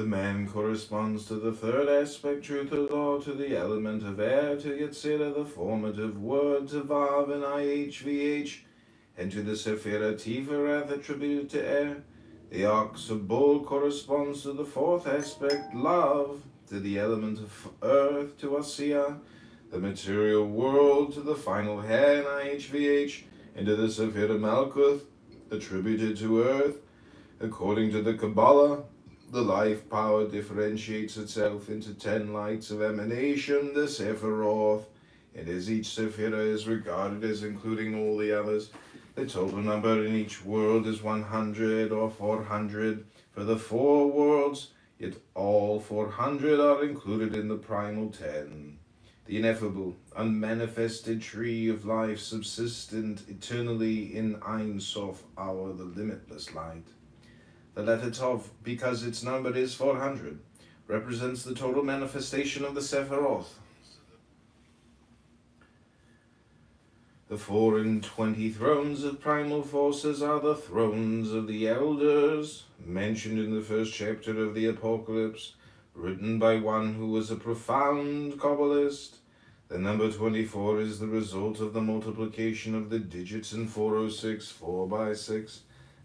The man corresponds to the third aspect, truth or law, to the element of air, to Yetzirah, the formative word, to Vav and IHVH, and to the Sephirah Tiverath attributed to air. The ox or bull corresponds to the fourth aspect, love, to the element of earth, to Asiya, the material world, to the final hair in IHVH, and to the Sephirah Malkuth, attributed to earth. According to the Kabbalah, the life power differentiates itself into 10 lights of emanation, the Sephiroth, and as each Sephirah is regarded as including all the others, the total number in each world is 100 or 400 for the 4 worlds, yet all 400 are included in the primal 10. The ineffable, unmanifested tree of life, subsistent eternally in Ein Sof Hour, the limitless light. The letter Tov, because its number is 400, represents the total manifestation of the Sephiroth. The 24 thrones of primal forces are the thrones of the elders, mentioned in the first chapter of the Apocalypse, written by one who was a profound Kabbalist. The number 24 is the result of the multiplication of the digits in 406, 4 by 6.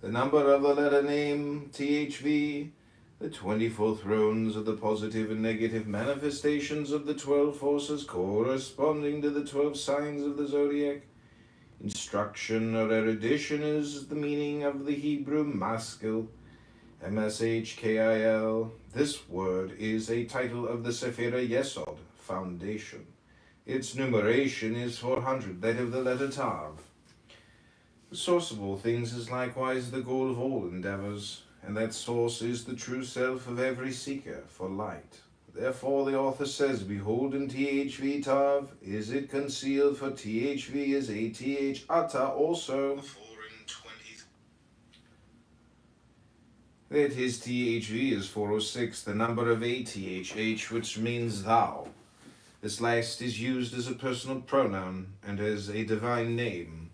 The number of the letter name, THV, the 24 thrones of the positive and negative manifestations of the 12 forces corresponding to the 12 signs of the zodiac. Instruction or erudition is the meaning of the Hebrew maskil, MSHKIL. This word is a title of the Sephirah Yesod, foundation. Its numeration is 400, that of the letter Tav. The source of all things is likewise the goal of all endeavors, and that source is the true self of every seeker for light. Therefore the author says, behold in THV Tav, is it concealed, for THV is ATH Ata also. That his THV is 406, the number of ATHH, which means thou. This last is used as a personal pronoun and as a divine name.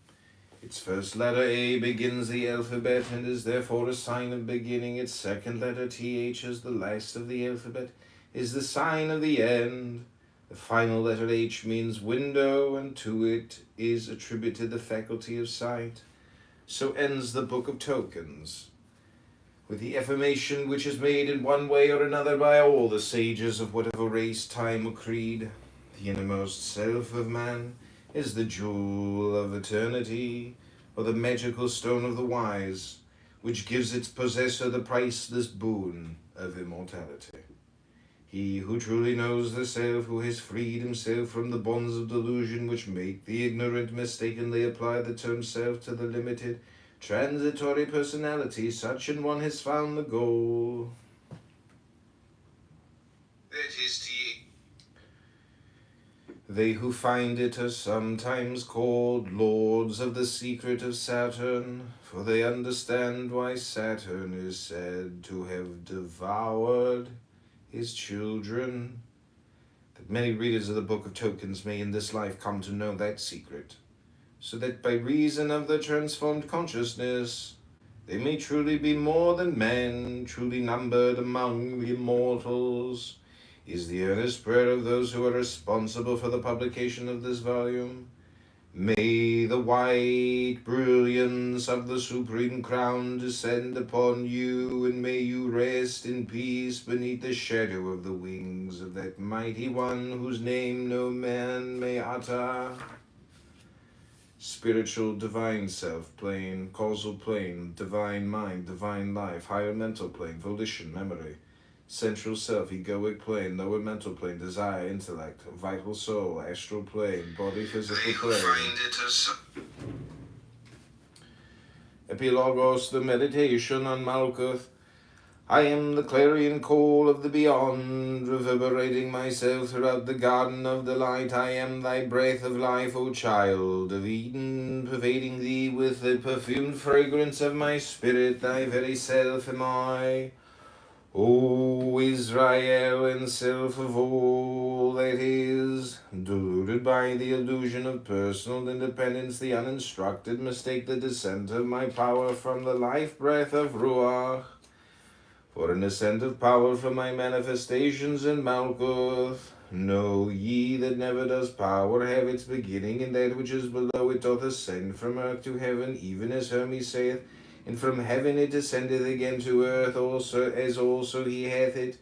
Its first letter A begins the alphabet and is therefore a sign of beginning. Its second letter TH, as the last of the alphabet, is the sign of the end. The final letter H means window, and to it is attributed the faculty of sight. So ends the Book of Tokens, with the affirmation which is made in one way or another by all the sages of whatever race, time, or creed. The innermost self of man is the jewel of eternity, or the magical stone of the wise, which gives its possessor the priceless boon of immortality. He who truly knows the self, who has freed himself from the bonds of delusion which make the ignorant mistakenly apply the term self to the limited, transitory personality, such an one has found the goal. That is They who find it are sometimes called lords of the secret of Saturn, for they understand why Saturn is said to have devoured his children. That many readers of the Book of Tokens may in this life come to know that secret, so that by reason of the transformed consciousness, they may truly be more than men, truly numbered among the immortals, is the earnest prayer of those who are responsible for the publication of this volume. May the white brilliance of the supreme crown descend upon you, and may you rest in peace beneath the shadow of the wings of that mighty one whose name no man may utter. Spiritual divine self plane, causal plane, divine mind, divine life, higher mental plane, volition, memory, central self, egoic plane, lower mental plane, desire, intellect, vital soul, astral plane, body, physical plane. Epilogos, the meditation on Malkuth. I am the clarion call of the beyond, reverberating myself throughout the garden of delight. I am thy breath of life, O child of Eden, pervading thee with the perfumed fragrance of my spirit. Thy very self am I. O Israel, and self of all that is, deluded by the illusion of personal independence, the uninstructed mistake the descent of my power from the life breath of Ruach. For an ascent of power from my manifestations in Malkuth. Know ye that never does power have its beginning in that which is below it doth ascend from earth to heaven, even as Hermes saith, and from heaven it descendeth again to earth, also as also he hath it.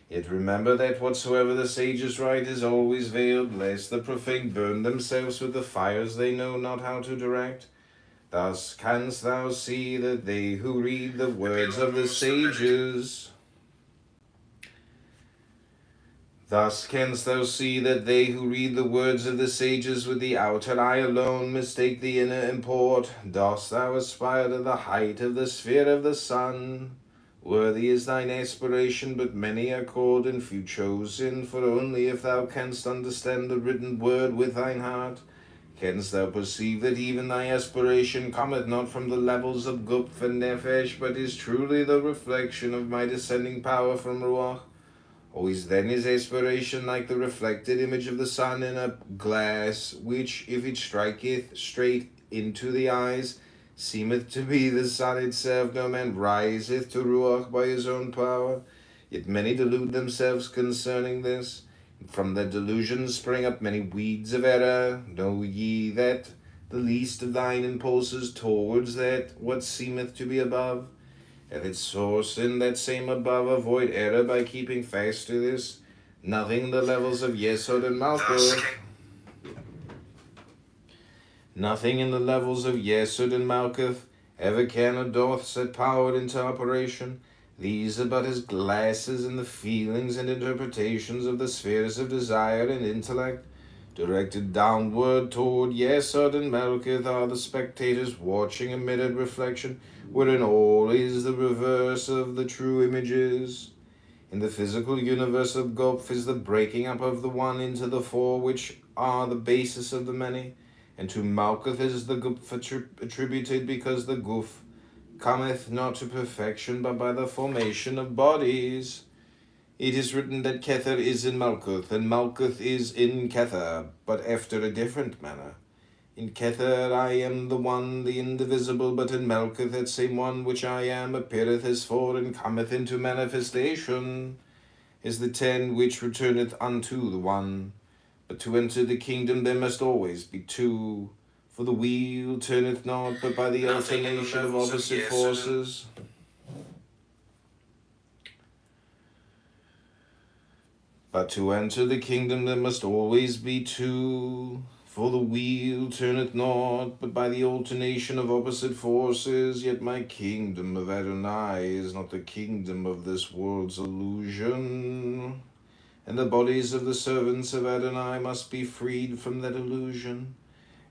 Yet remember that whatsoever the sages write is always veiled, lest the profane burn themselves with the fires they know not how to direct. Thus canst thou see that they who read the words of the sages Thus canst thou see that they who read the words of the sages with the outer eye alone mistake the inner import. Dost thou aspire to the height of the sphere of the sun? Worthy is thine aspiration, but many are called and few chosen. For only if thou canst understand the written word with thine heart, canst thou perceive that even thy aspiration cometh not from the levels of Guph and Nefesh, but is truly the reflection of my descending power from Ruach. Always then is aspiration like the reflected image of the sun in a glass, which, if it striketh straight into the eyes, seemeth to be the sun itself. No man riseth to Ruach by his own power. Yet many delude themselves concerning this. And from their delusions spring up many weeds of error. Know ye that the least of thine impulses towards that what seemeth to be above, at its source in that same above, avoid error by keeping fast to this. Nothing the levels of Yesod and Malkuth. Nothing in the levels of Yesod and Malkuth ever can or doth set power into operation. These are but as glasses in the feelings and interpretations of the spheres of desire and intellect. Directed downward toward Yesod and Malkuth are the spectators watching a mirrored reflection, wherein all is the reverse of the true images. In the physical universe of Goph is the breaking up of the one into the four, which are the basis of the many, and to Malkuth is the Guph attributed, because the Guph cometh not to perfection, but by the formation of bodies. It is written that Kether is in Malkuth, and Malkuth is in Kether, but after a different manner. In Kether I am the one, the indivisible, but in Malkuth that same one which I am appeareth as four, and cometh into manifestation, is the ten which returneth unto the one. But to enter the kingdom there must always be two, for the wheel turneth not, but by the alternation of opposite forces. But to enter the kingdom there must always be two, for the wheel turneth not, but by the alternation of opposite forces. Yet my kingdom of Adonai is not the kingdom of this world's illusion, and the bodies of the servants of Adonai must be freed from that illusion,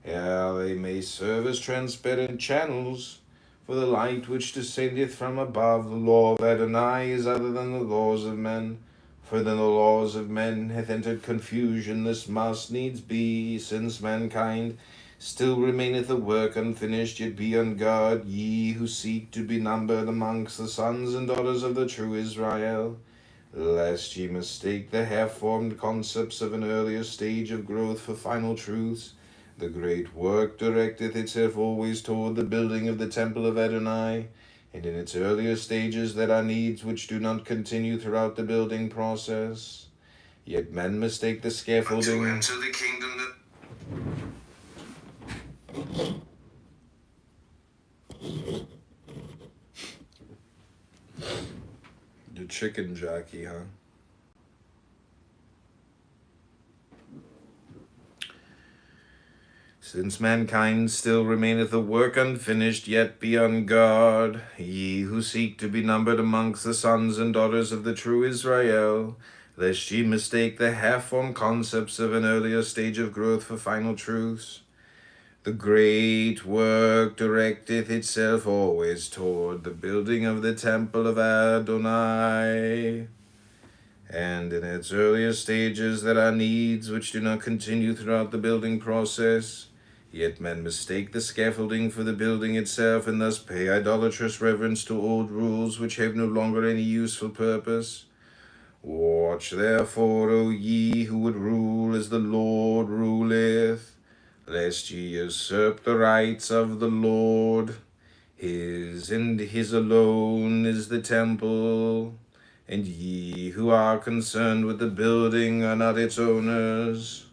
ere they may serve as transparent channels for the light which descendeth from above. The law of Adonai is other than the laws of men. For then the laws of men hath entered confusion. This must needs be, since mankind still remaineth a work unfinished. Yet be on guard, ye who seek to be numbered amongst the sons and daughters of the true Israel, lest ye mistake the half-formed concepts of an earlier stage of growth for final truths. The great work directeth itself always toward the building of the temple of Adonai, and in its earlier stages there are needs which do not continue throughout the building process. Yet men mistake the scaffolding to enter the kingdom The chicken jockey, huh? Since mankind still remaineth a work unfinished, yet be on guard, ye who seek to be numbered amongst the sons and daughters of the true Israel, lest ye mistake the half-formed concepts of an earlier stage of growth for final truths. The great work directeth itself always toward the building of the temple of Adonai, and in its earlier stages there are needs which do not continue throughout the building process. Yet men mistake the scaffolding for the building itself, and thus pay idolatrous reverence to old rules which have no longer any useful purpose. Watch therefore, O ye who would rule as the Lord ruleth, lest ye usurp the rights of the Lord. His and his alone is the temple, and ye who are concerned with the building are not its owners.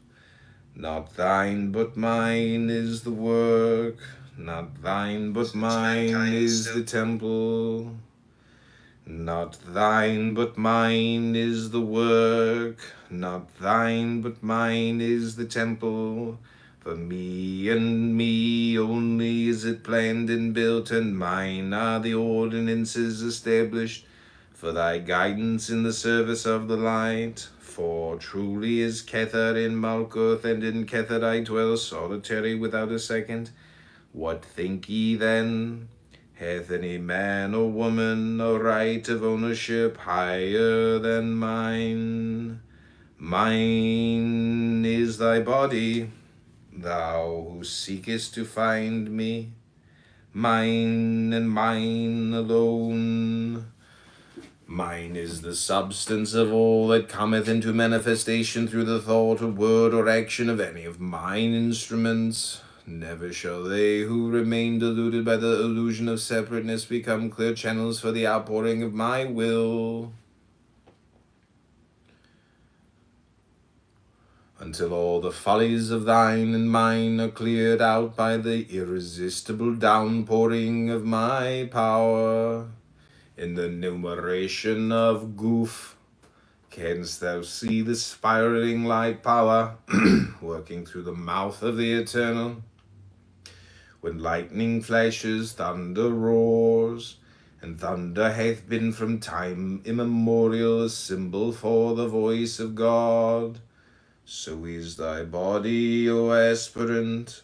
Not thine but mine is the work, not thine but mine is the temple. Not thine but mine is the work, not thine but mine is the temple. For me and me only is it planned and built, and mine are the ordinances established for thy guidance in the service of the light. For truly is Kether in Malkuth, and in Kether I dwell solitary without a second. What think ye then? Hath any man or woman a right of ownership higher than mine? Mine is thy body, thou who seekest to find me. Mine and mine alone. Mine is the substance of all that cometh into manifestation through the thought or word or action of any of mine instruments. Never shall they who remain deluded by the illusion of separateness become clear channels for the outpouring of my will, until all the follies of thine and mine are cleared out by the irresistible downpouring of my power. In the numeration of goof, canst thou see the spiraling light power working through the mouth of the eternal? When lightning flashes, thunder roars, and thunder hath been from time immemorial a symbol for the voice of God, so is thy body, O aspirant,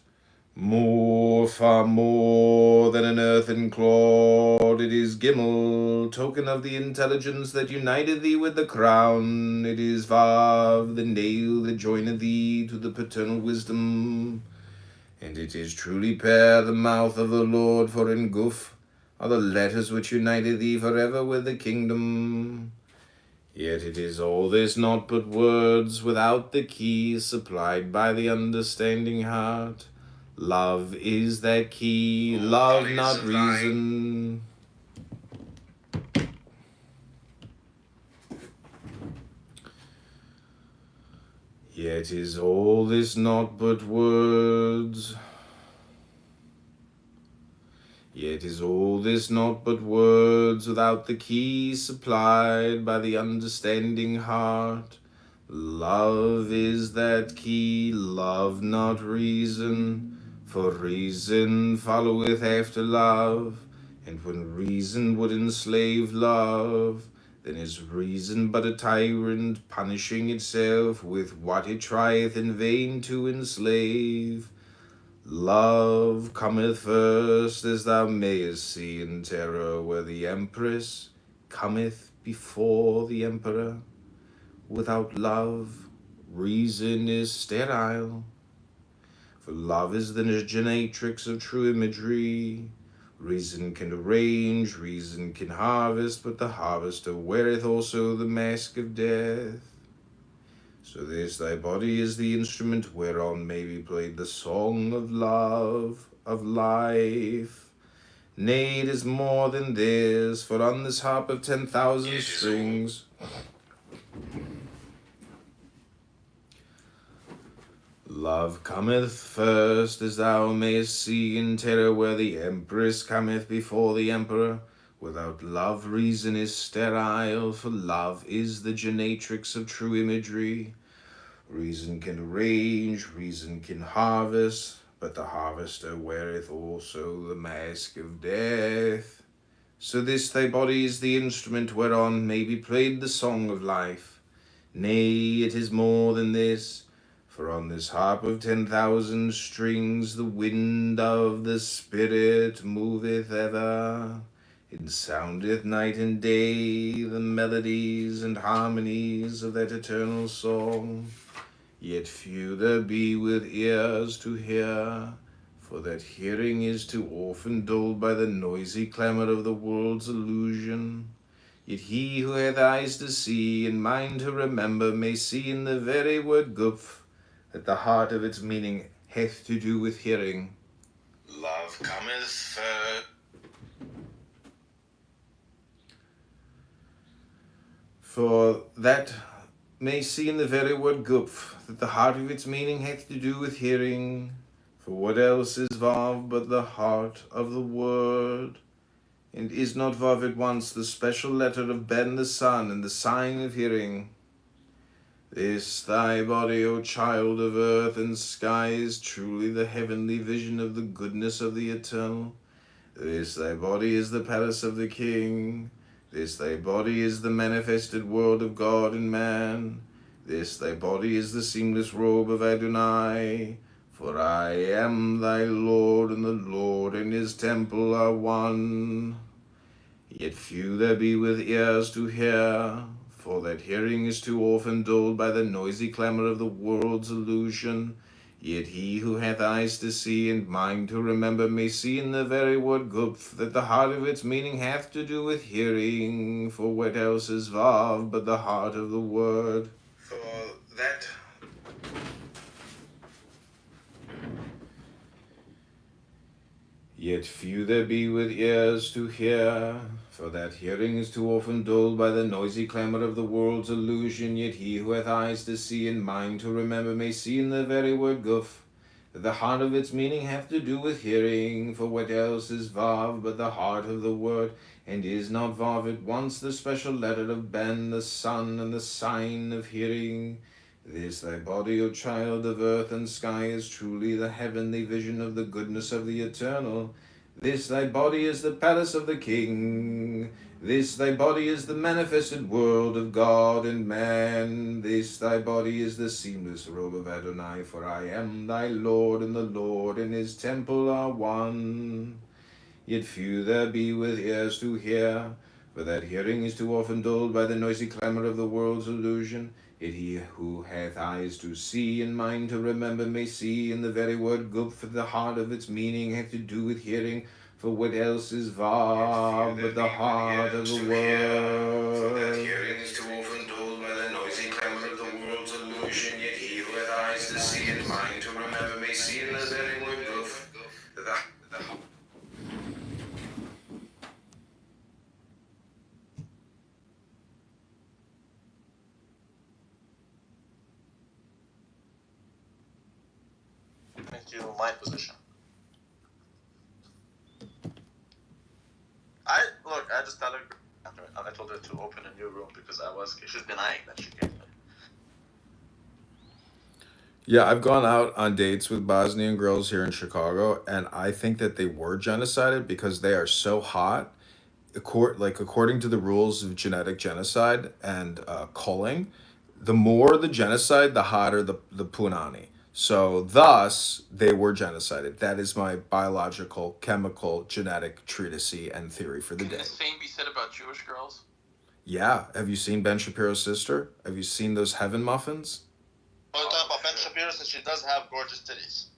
more, far more than an earthen clod. It is Gimel, token of the intelligence that united thee with the crown. It is Vav, the nail that joined thee to the paternal wisdom. And it is truly Peh, the mouth of the Lord, for in Guf are the letters which united thee forever with the kingdom. Yet it is all this not but words without the key supplied by the understanding heart. Love is that key, love not reason. Yet is all this not but words. Yet is all this not but words without the key supplied by the understanding heart. Love is that key, love not reason, for reason followeth after love, and when reason would enslave love, then is reason but a tyrant, punishing itself with what it trieth in vain to enslave. Love cometh first, as thou mayest see in terror, where the empress cometh before the emperor. Without love, reason is sterile, for love is the genetrix of true imagery. Reason can arrange, reason can harvest, but the harvester weareth also the mask of death. So this thy body is the instrument whereon may be played the song of love, of life. Nay, it is more than this, for on this harp of 10,000 strings, love cometh first, as thou mayest see in terror, where the empress cometh before the emperor. Without love, reason is sterile, for love is the genetrix of true imagery. Reason can arrange, reason can harvest, but the harvester weareth also the mask of death. So this thy body is the instrument whereon may be played the song of life. Nay, it is more than this, for on this harp of 10,000 strings the wind of the Spirit moveth ever. It soundeth night and day the melodies and harmonies of that eternal song. Yet few there be with ears to hear, for that hearing is too often dulled by the noisy clamor of the world's illusion. Yet he who hath eyes to see and mind to remember may see in the very word guph that the heart of its meaning hath to do with hearing. Love cometh first. For that may see in the very word gupf, that the heart of its meaning hath to do with hearing. For what else is vav but the heart of the word? And is not vav at once the special letter of Ben the sun and the sign of hearing? This thy body, O child of earth and sky, is truly the heavenly vision of the goodness of the eternal. This thy body is the palace of the king. This thy body is the manifested world of God and man. This thy body is the seamless robe of Adonai. For I am thy Lord, and the Lord and his temple are one. Yet few there be with ears to hear, for that hearing is too often dulled by the noisy clamor of the world's illusion. Yet he who hath eyes to see and mind to remember may see in the very word gupf that the heart of its meaning hath to do with hearing. For what else is vav but the heart of the word? For that Yet few there be with ears to hear, for that hearing is too often dulled by the noisy clamor of the world's illusion. Yet he who hath eyes to see and mind to remember may see in the very word guf that the heart of its meaning hath to do with hearing. For what else is vav but the heart of the word? And is not vav at once the special letter of Ben, the sun, and the sign of hearing? This thy body, O child of earth and sky, is truly the heavenly vision of the goodness of the eternal. This thy body is the palace of the king. This thy body is the manifested world of God and man. This thy body is the seamless robe of Adonai. For I am thy Lord, and the Lord and his temple are one. Yet few there be with ears to hear, for that hearing is too often dulled by the noisy clamor of the world's illusion. Yet he who hath eyes to see and mind to remember may see in the very word gupf, for the heart of its meaning hath to do with hearing. For what else is vav but the heart of the word? For that hearing is too often dulled by the noisy clamor of the world's illusion. Yet he who hath eyes to see and mind to remember may see in the very word gupf, that the into my position. I just tell her. I told her to open a new room because she's denying that she came. Yeah, I've gone out on dates with Bosnian girls here in Chicago, and I think that they were genocided because they are so hot. According to the rules of genetic genocide and culling, the more the genocide, the hotter the punani. So thus, they were genocided. That is my biological, chemical, genetic treatise and theory for the day. Can the same be said about Jewish girls? Yeah. Have you seen Ben Shapiro's sister? Have you seen those heaven muffins? On top of Ben Shapiro, since she does have gorgeous titties.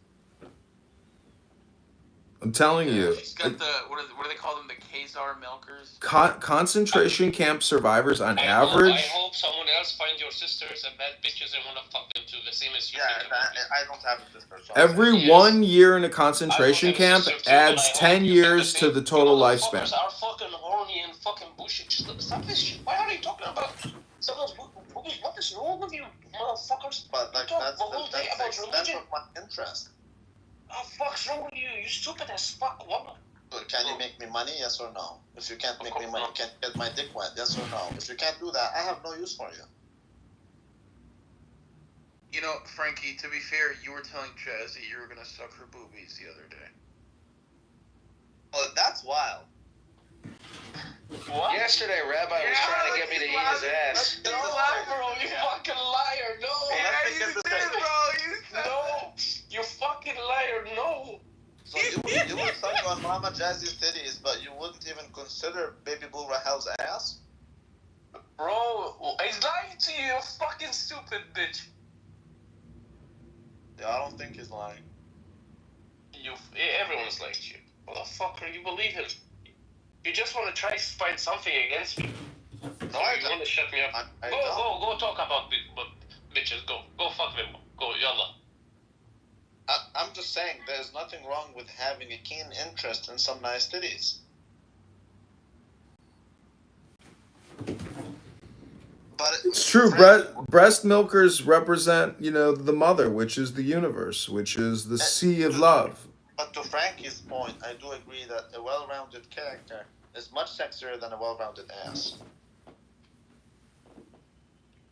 I'm telling you. She's got the, what do they call them, the Khazar milkers? Concentration camp survivors on average. I hope someone else finds your sisters and bad bitches and want to fuck them too, the same as you. Yeah, I don't have a sister. So Every 1 year in a concentration camp adds 10 years to the total lifespan. Motherfuckers are fucking horny and fucking bullshit. Just stop this shit. Why are you talking about someone's boobies? What is wrong with you, motherfuckers? But like, you talk the whole day about religion. That's my interest. Oh, fuck's wrong with you? You stupid as fuck. What? Can you make me money? Yes or no? If you can't make me money, you can't get my dick wet. Yes or no? If you can't do that, I have no use for you. You know, Frankie, to be fair, you were telling Chaz that you were going to suck her boobies the other day. Well, that's wild. What? Yesterday, Rabbi was trying to get me to eat his ass. No, bro, you fucking liar. No. Yeah, you did, bro. No. You fucking liar. No. So you would suck on Mama Jazzy's titties, but you wouldn't even consider Baby Boo Rahel's ass? Bro, he's lying to you, you fucking stupid bitch. Yeah, I don't think he's lying. Everyone's lying to you. Motherfucker, you believe him. You just want to try to find something against me. No, you want to shut me up. Go talk about bitches. Go fuck them. Go, yalla. I'm just saying, there's nothing wrong with having a keen interest in some nice titties. But It's true. Frank, Breast milkers represent, the mother, which is the universe, which is the sea of love. But to Frankie's point, I do agree that a well-rounded character is much sexier than a well-rounded ass.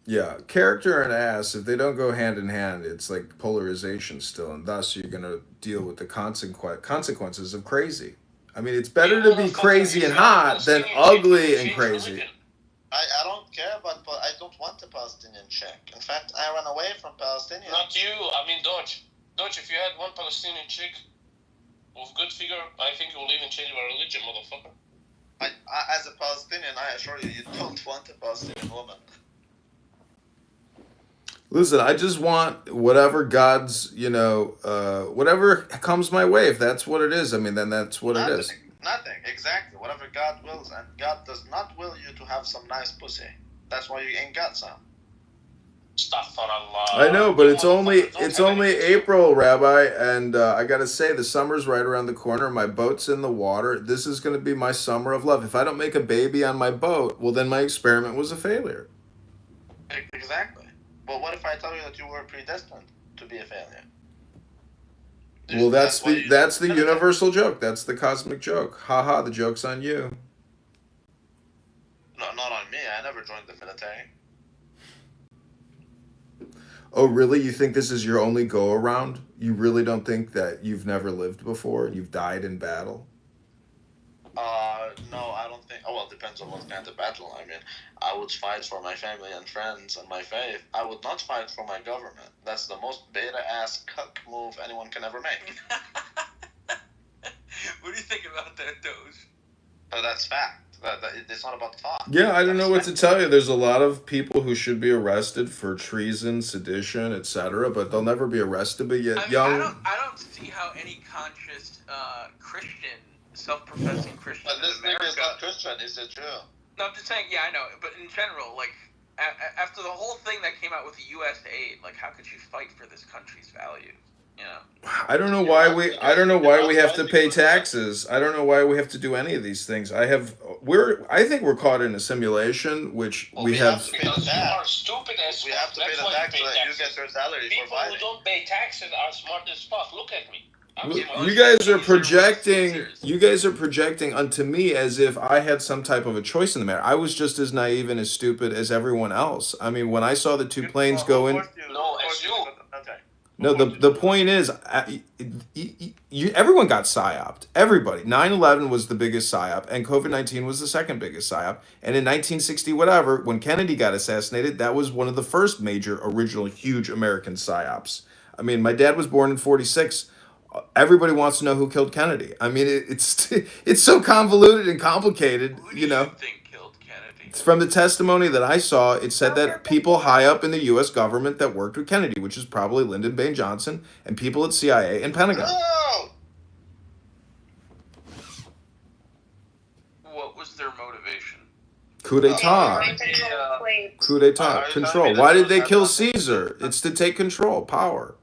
Yeah, character and ass, if they don't go hand in hand, it's like polarization still, and thus you're gonna deal with the consequences of crazy. I mean, it's better to be crazy and hot than ugly and crazy. I don't care, but I don't want a Palestinian chick. In fact, I run away from Palestinians. Not you. I mean, Dodge. Dodge, if you had one Palestinian chick with good figure, I think you will even change your religion, motherfucker. As a Palestinian, I assure you, you don't want a Palestinian woman. Listen, I just want whatever God's, whatever comes my way. If that's what it is, I mean, then that's what it is. Nothing, exactly. Whatever God wills, and God does not will you to have some nice pussy. That's why you ain't got some. Astaghfirullah. I know, but it's only April, Rabbi, and I gotta say the summer's right around the corner. My boat's in the water. This is gonna be my summer of love. If I don't make a baby on my boat, well, then my experiment was a failure. Exactly. Well, what if I tell you that you were predestined to be a failure? Well, that's the universal joke. That's the cosmic joke. Haha, the joke's on you. No, not on me. I never joined the military. Oh, really? You think this is your only go around? You really don't think that you've never lived before? You've died in battle? No, I don't think. Oh, well, it depends on what kind of battle. I mean, I would fight for my family and friends and my faith. I would not fight for my government. That's the most beta-ass cuck move anyone can ever make. What do you think about that, Doge? That's fact. It's not about talk. Yeah, I don't know what to tell you. There's a lot of people who should be arrested for treason, sedition, etc., but they'll never be arrested. But yet, I don't see how any conscious Christian, self-professing Christian But this in America. nigga is not Christian, is it true? No, I'm just saying. Yeah, I know, but in general, like after the whole thing that came out with the U.S. aid, like how could you fight for this country's values? You know. I don't know why we have to pay taxes. I don't know why we have to do any of these things. I think we're caught in a simulation, which we have. Because you are stupid as We have to pay the tax so that you get your salary for People who fighting. don't pay taxes are smart as fuck. Look at me. You guys are projecting. You guys are projecting onto me as if I had some type of a choice in the matter. I was just as naive and as stupid as everyone else. I mean, when I saw the two planes go in. No, as you. Okay. No, the point is, everyone got psyoped. Everybody. 9/11 was the biggest psyop, and COVID-19 was the second biggest psyop. And in 1960, whatever, when Kennedy got assassinated, that was one of the first major, original, huge American psyops. I mean, my dad was born in 46. Everybody wants to know who killed Kennedy. I mean, it's so convoluted and complicated, Who do you think killed Kennedy? From the testimony that I saw, it said that people high up in the U.S. government that worked with Kennedy, which is probably Lyndon Baines Johnson, and people at CIA and Pentagon. No! What was their motivation? Coup d'etat. Coup d'etat. Control. Why did they kill Caesar? It's to take control, power.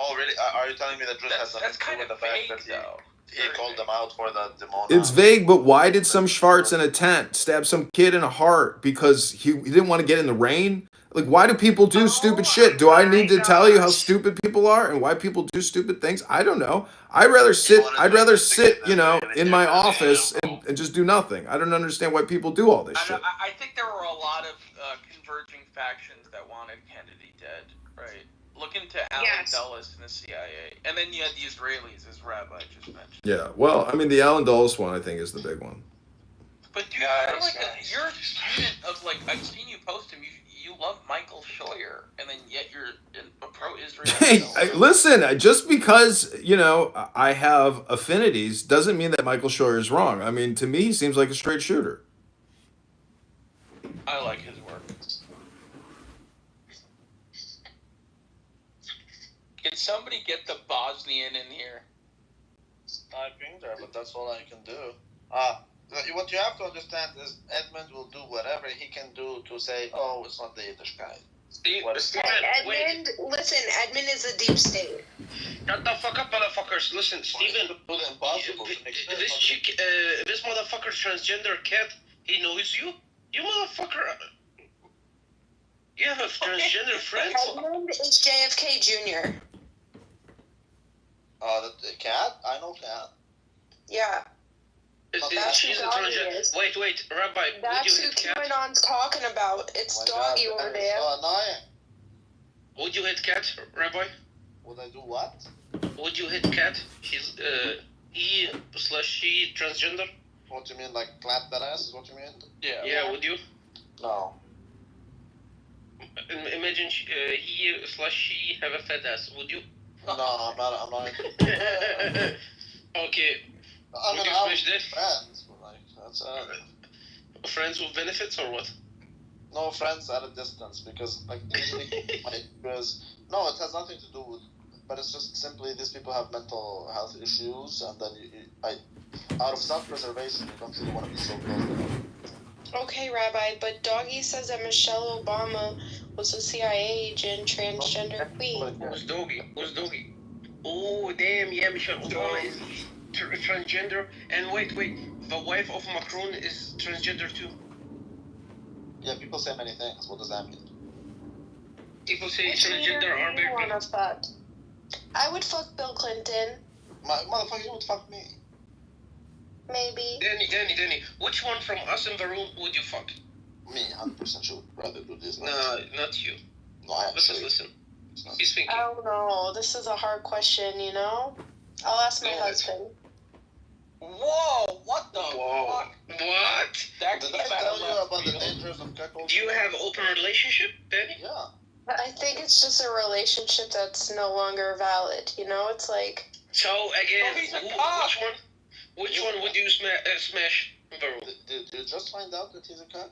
Oh, really? Are you telling me that just has something That's to do kind with of the fact vague, that though. he called them out for the demon? It's vague, but why did some Schwartz in a tent stab some kid in the heart because he didn't want to get in the rain? Like, why do people do stupid shit? Do I need to tell you how stupid people are and why people do stupid things? I don't know. I'd rather sit, in my office and just do nothing. I don't understand why people do all this shit. I think there were a lot of converging factions that wanted Kennedy dead, right? Look into Alan Dulles and the CIA. And then you had the Israelis, as Rabbi just mentioned. Yeah, well, I mean, the Alan Dulles one, I think, is the big one. But dude, you're a student of, like, I've seen you post him. You love Michael Scheuer, and then yet you're a pro-Israel. Hey, listen, just because, I have affinities doesn't mean that Michael Scheuer is wrong. I mean, to me, he seems like a straight shooter. I like his work. Can somebody get the Bosnian in here? I pinged her, but that's all I can do. What you have to understand is Edmund will do whatever he can do to say, oh, it's not the Yiddish guy. Edmund, listen, Edmund is a deep state. Shut the fuck up, motherfuckers. Listen, Steven. Do the impossible to make sense This of chick, this motherfucker transgender cat, he knows you? You motherfucker. You have a transgender friend? Edmund is JFK Jr. The cat? I know cat. Yeah. She's a transgender. Wait, Rabbi. That's who QAnon's talking about. It's Doggy over there. So annoying. Would you hit cat, Rabbi? Would I do what? Would you hit cat? She's he/she transgender? What do you mean, like clap that ass? Is what you mean? Yeah. Would you? No. Imagine he/she have a fat ass. Would you? No, I'm not. Okay. I mean, Would you I'm smash that? friends, but like that's Friends with benefits or what? no friends at a distance because like usually because no, it has nothing to do with. But it's just simply these people have mental health issues, and then out of self-preservation, you don't really want to be so close to them. Okay, Rabbi, but Doggy says that Michelle Obama was a CIA agent, transgender queen. Who's Doggy? Oh, damn, yeah, Michelle Obama is transgender. And wait, the wife of Macron is transgender too. Yeah, people say many things. What does that mean? People say transgender are better. Wanna fuck? I would fuck Bill Clinton. Motherfucker, you would fuck me. Maybe. Danny, which one from us in the room would you fuck? Me, 100% sure. Rather do this. No, not you. No, I actually. Listen. He's thinking. I don't know. This is a hard question, you know? I'll ask my husband. Whoa! What the fuck? What? That Did came I out tell of you left about the field. dangers of cuckold? Do you have open relationship, Danny? Yeah. I think it's just a relationship that's no longer valid, you know? It's like... So, again, Oh, he's a cock. which one would you smash in the room? Did you just find out that he's a cuck?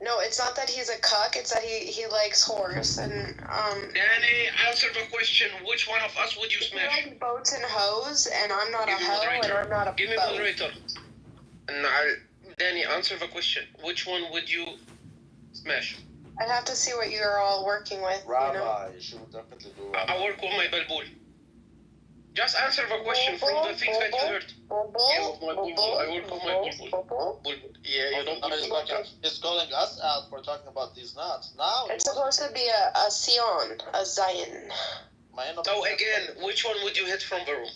No, it's not that he's a cuck, it's that he likes horse, and, Danny, answer the question. Which one of us would you he smash? likes boats and hoes, and I'm not Give a me hoe, and moderator. I'm not a Give me boat. moderator. No, Danny, answer the question. Which one would you smash? I'd have to see what you're all working with, you know? Rabbi, she would definitely do I work with my balbul. Just answer the question from the things that you heard. Yeah, with my bulbul. I work with my bulbul. Yeah, you don't It's calling us out for talking about these nuts. Now It's supposed to be a Sion, a Zion. So again, which one would you hit from the room?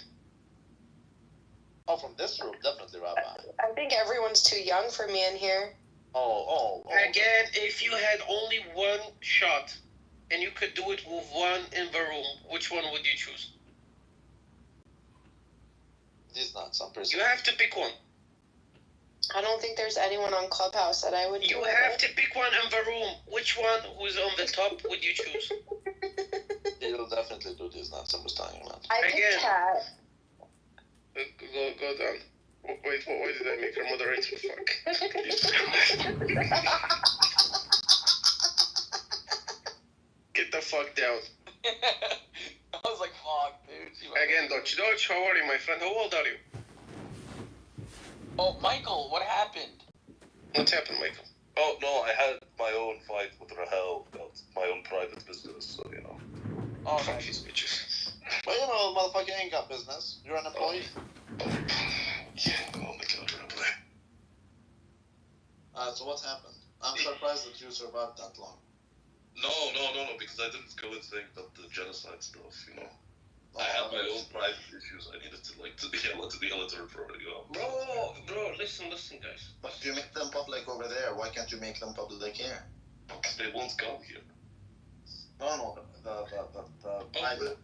Oh, from this room, definitely, Rabbi. I think everyone's too young for me in here. Oh. Again, if you had only one shot and you could do it with one in the room, which one would you choose? These nuts, I'm pretty You have to pick one. I don't think there's anyone on Clubhouse that I would You do it have with. to pick one in the room. Which one who's on the top would you choose? You'll definitely do these nuts, I'm just telling you, man. I pick Again. Cat. Go down. Wait, why did I make her moderator? Fuck. Get the fuck down. I was like, fuck, dude. Again, Dodge, how are you, my friend? How old are you? Oh, Michael, what happened? What happened, Michael? Oh, no, I had my own fight with Rahel about my own private business, so, you know. Oh, Fuck nice. these bitches. But you know, motherfucker ain't got business. You're an employee. Yeah, oh my god, Rabbi. So what happened? I'm surprised that you survived that long. No, because I didn't go and think that the genocide stuff, you know. I had my own private issues. I needed to be able to report, you know. Bro, listen, guys. But if you make them public over there, why can't you make them public here? Because they won't come here. No, the private.